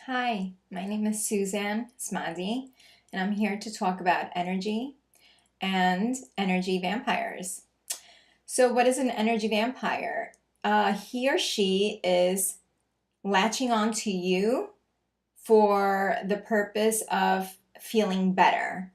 Hi, my name is Suzan Smadi, and I'm here to talk about energy and energy vampires. So, what is an energy vampire? He or she is latching on to you for the purpose of feeling better.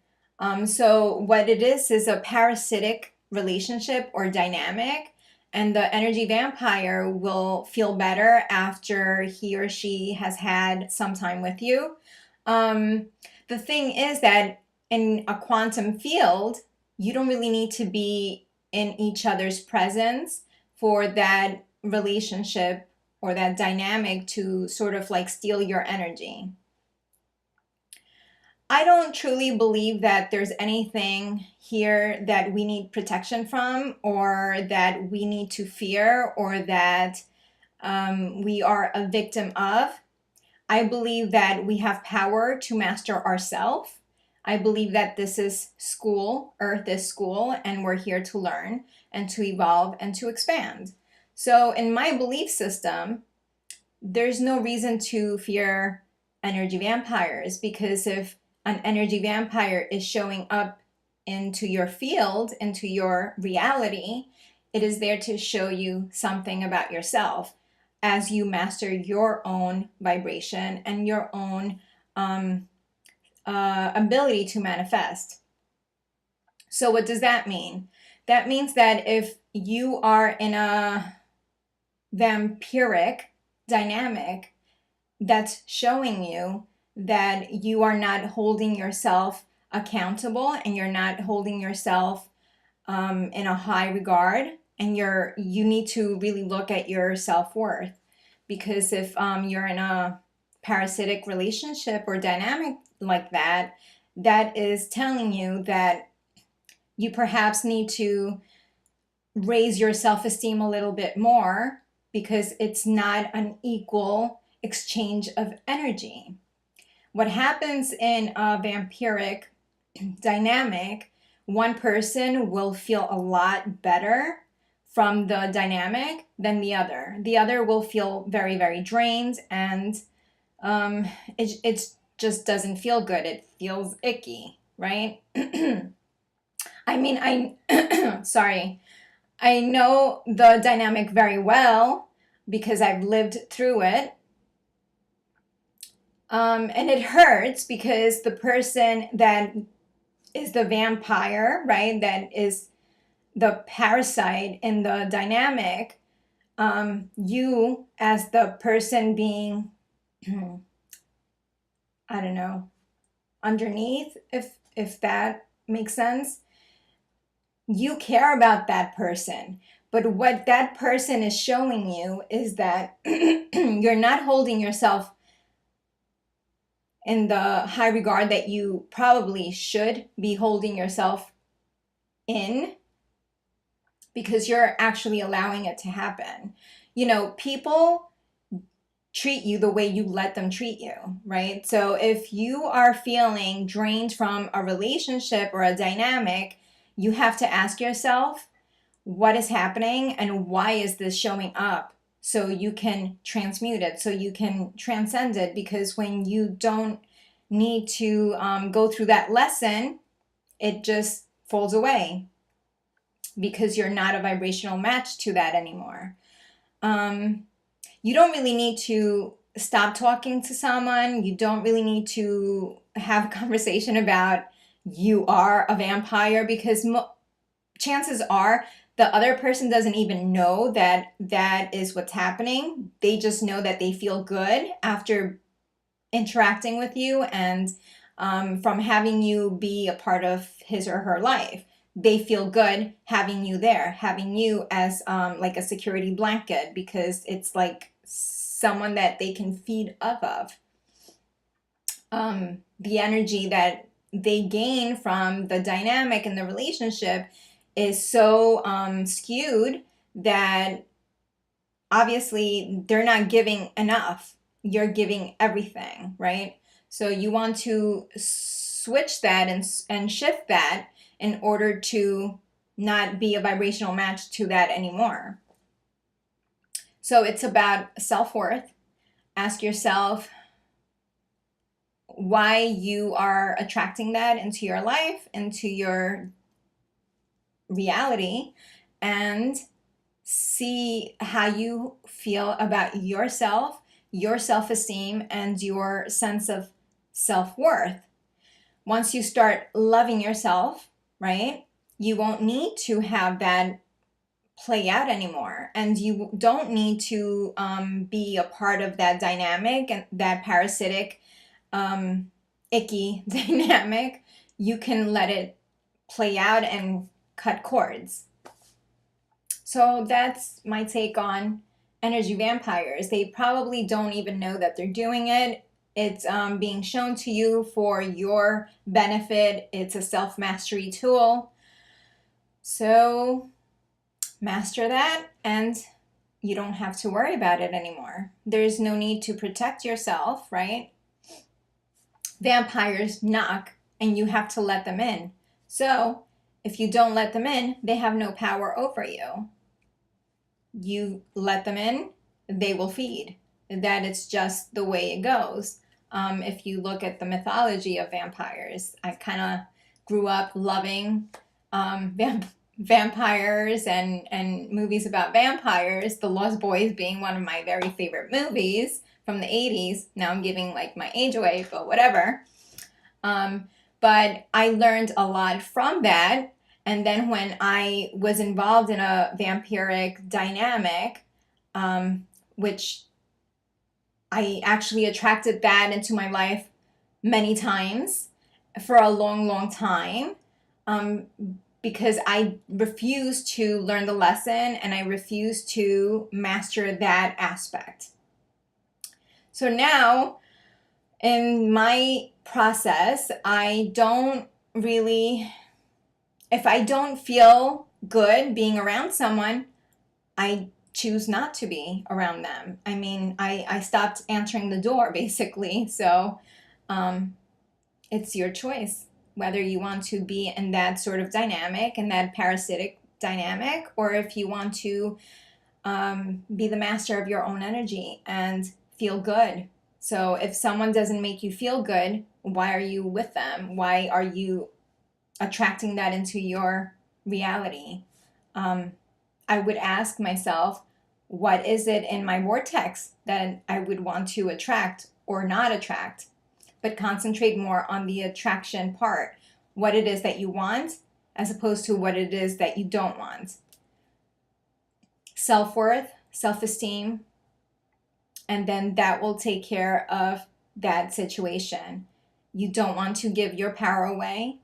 So, what it is a parasitic relationship or dynamic, and the energy vampire will feel better after he or she has had some time with you. Um, the thing is that in a quantum field, you don't really need to be in each other's presence for that relationship or that dynamic to sort of like steal your energy. I don't truly believe that there's anything here that we need protection from or that we need to fear or that we are a victim of. I believe that we have power to master ourselves. I believe that this is school, Earth is school, and we're here to learn and to evolve and to expand. So, in my belief system, there's no reason to fear energy vampires because if an energy vampire is showing up into your field, into your reality, it is there to show you something about yourself as you master your own vibration and your own ability to manifest. So, what does that mean? That means that if you are in a vampiric dynamic, that's showing you that you are not holding yourself accountable and you're not holding yourself in a high regard, and you need to really look at your self-worth, because if you're in a parasitic relationship or dynamic like that, that is telling you that you perhaps need to raise your self-esteem a little bit more because it's not an equal exchange of energy. What happens in a vampiric dynamic, one person will feel a lot better from the dynamic than the other. The other will feel very, very drained, and it just doesn't feel good. It feels icky, right? I mean, sorry. I know the dynamic very well because I've lived through it. And it hurts because the person that is the vampire, right, that is the parasite in the dynamic, you as the person being, I don't know, underneath, if that makes sense, you care about that person. But what that person is showing you is that you're not holding yourself in the high regard that you probably should be holding yourself in, because you're actually allowing it to happen. You know, people treat you the way you let them treat you, right? So if you are feeling drained from a relationship or a dynamic, you have to ask yourself, what is happening and why is this showing up? So you can transmute it, so you can transcend it, because when you don't need to go through that lesson, it just falls away because you're not a vibrational match to that anymore. You don't really need to stop talking to someone. You don't really need to have a conversation about you are a vampire, because chances are the other person doesn't even know that that is what's happening. They just know that they feel good after interacting with you and from having you be a part of his or her life. They feel good having you there, having you as like a security blanket, because it's like someone that they can feed off of. The energy that they gain from the dynamic in the relationship is so skewed that obviously they're not giving enough. You're giving everything, right? So you want to switch that and shift that in order to not be a vibrational match to that anymore. So it's about self-worth. Ask yourself, why you are attracting that into your life, into your reality, and see how you feel about yourself, your self-esteem, and your sense of self-worth. Once you start loving yourself, right, you won't need to have that play out anymore, and you don't need to be a part of that dynamic and that parasitic icky dynamic. You can let it play out and cut cords. So that's my take on energy vampires. They probably don't even know that they're doing it. It's being shown to you for your benefit. It's a self-mastery tool. So master that, and you don't have to worry about it anymore. There's no need to protect yourself, right? Vampires knock, and you have to let them in. So if you don't let them in, they have no power over you. You let them in, they will feed. That is just the way it goes. If you look at the mythology of vampires, I kind of grew up loving vampires and movies about vampires. The Lost Boys being one of my very favorite movies from the 80s. Now I'm giving like my age away, but whatever. But I learned a lot from that. And then when I was involved in a vampiric dynamic, which I actually attracted that into my life many times for a long, long time, because I refused to learn the lesson and I refused to master that aspect. So now in my process, I don't really, if I don't feel good being around someone, I choose not to be around them. I mean, I stopped answering the door basically. So it's your choice whether you want to be in that sort of dynamic, in that parasitic dynamic, or if you want to be the master of your own energy and feel good. So if someone doesn't make you feel good, why are you with them? Why are you attracting that into your reality? I would ask myself, what is it in my vortex that I would want to attract or not attract? But concentrate more on the attraction part, what it is that you want as opposed to what it is that you don't want. Self-worth, self-esteem, and then that will take care of that situation. You don't want to give your power away.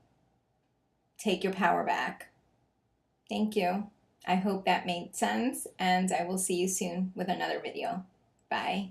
Take your power back. Thank you. I hope that made sense, and I will see you soon with another video. Bye.